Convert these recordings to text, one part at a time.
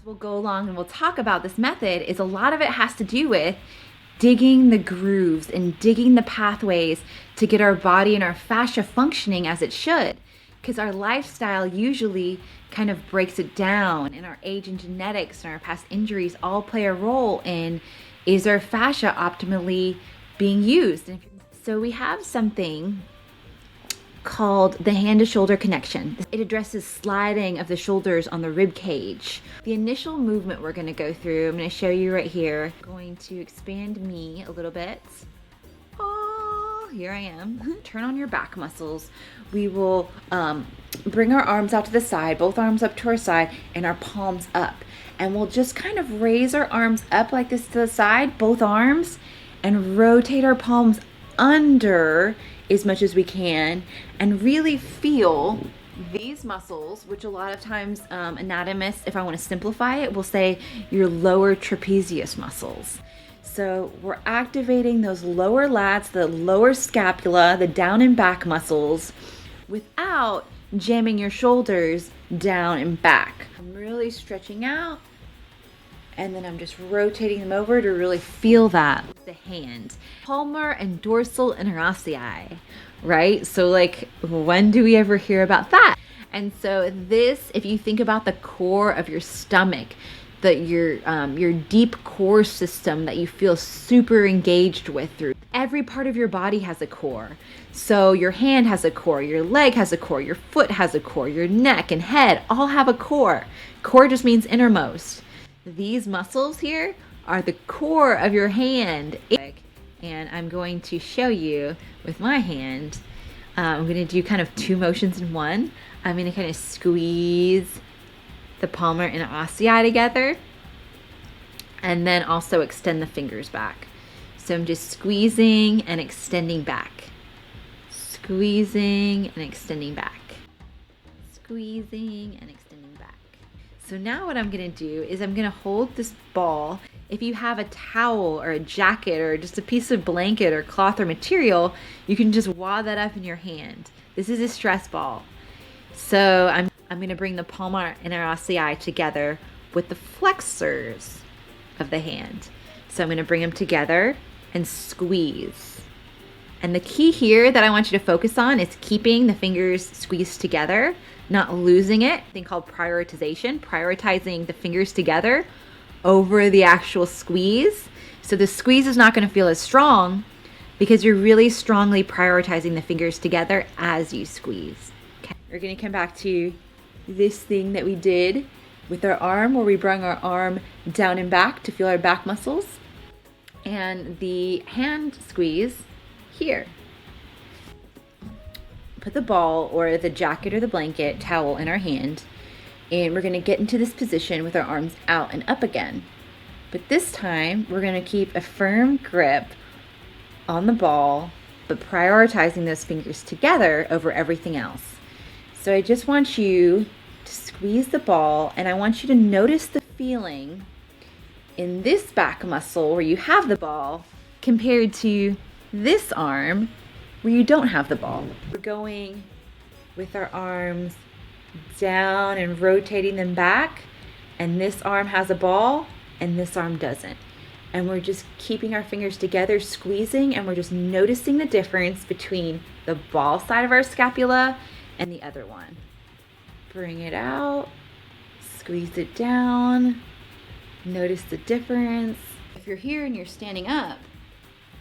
we'll go along and we'll talk about this method, is a lot of it has to do with digging the grooves and digging the pathways to get our body and our fascia functioning as it should. Because our lifestyle usually kind of breaks it down, and our age and genetics and our past injuries all play a role in, is our fascia optimally being used? So we have something called the hand to shoulder connection. It addresses sliding of the shoulders on the rib cage. The initial movement we're going to go through, I'm going to show you right here. I'm going to expand me a little bit. Oh, here I am. Turn on your back muscles. We will bring our arms out to the side, both arms up to our side, and our palms up. And we'll just kind of raise our arms up like this to the side, both arms, and rotate our palms under as much as we can, and really feel these muscles, which a lot of times anatomists, if I want to simplify it, will say your lower trapezius muscles. So we're activating those lower lats, the lower scapula, the down and back muscles, without jamming your shoulders down and back. I'm really stretching out, and then I'm just rotating them over to really feel that with the hand. Palmar and dorsal interossei, right? So like, when do we ever hear about that? And so this, if you think about the core of your stomach, your deep core system that you feel super engaged with through, every part of your body has a core. So your hand has a core, your leg has a core, your foot has a core, your neck and head all have a core. Core just means innermost. These muscles here are the core of your hand. And I'm going to show you with my hand. I'm going to do kind of two motions in one. I'm going to kind of squeeze the palmar and ossei together, and then also extend the fingers back. So I'm just squeezing and extending back. Squeezing and extending back. Squeezing and extending back. So now what I'm going to do is I'm going to hold this ball. If you have a towel or a jacket or just a piece of blanket or cloth or material, you can just wad that up in your hand. This is a stress ball. So I'm going to bring the palmar and ossei together with the flexors of the hand. So I'm going to bring them together and squeeze. And the key here that I want you to focus on is keeping the fingers squeezed together, not losing it. A thing called prioritization, prioritizing the fingers together over the actual squeeze. So the squeeze is not going to feel as strong because you're really strongly prioritizing the fingers together as you squeeze. Okay. We're going to come back to this thing that we did with our arm, where we bring our arm down and back to feel our back muscles, and the hand squeeze here. Put the ball or the jacket or the blanket, towel in our hand, and we're going to get into this position with our arms out and up again. But this time we're going to keep a firm grip on the ball, but prioritizing those fingers together over everything else. So I just want you to squeeze the ball, and I want you to notice the feeling in this back muscle where you have the ball compared to this arm where you don't have the ball. We're going with our arms down and rotating them back, and this arm has a ball and this arm doesn't. And we're just keeping our fingers together, squeezing, and we're just noticing the difference between the ball side of our scapula and the other one. Bring it out, squeeze it down, notice the difference. If you're here and you're standing up,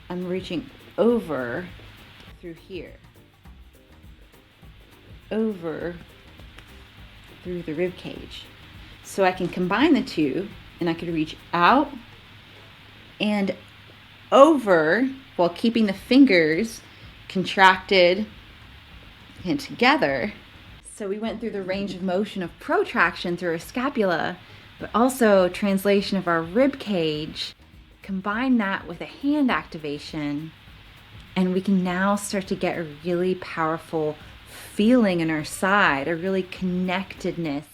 I'm reaching over through here, over through the rib cage. So I can combine the two, and I could reach out and over while keeping the fingers contracted and together. So we went through the range of motion of protraction through our scapula, but also translation of our rib cage. Combine that with a hand activation, and we can now start to get a really powerful feeling in our side, a really connectedness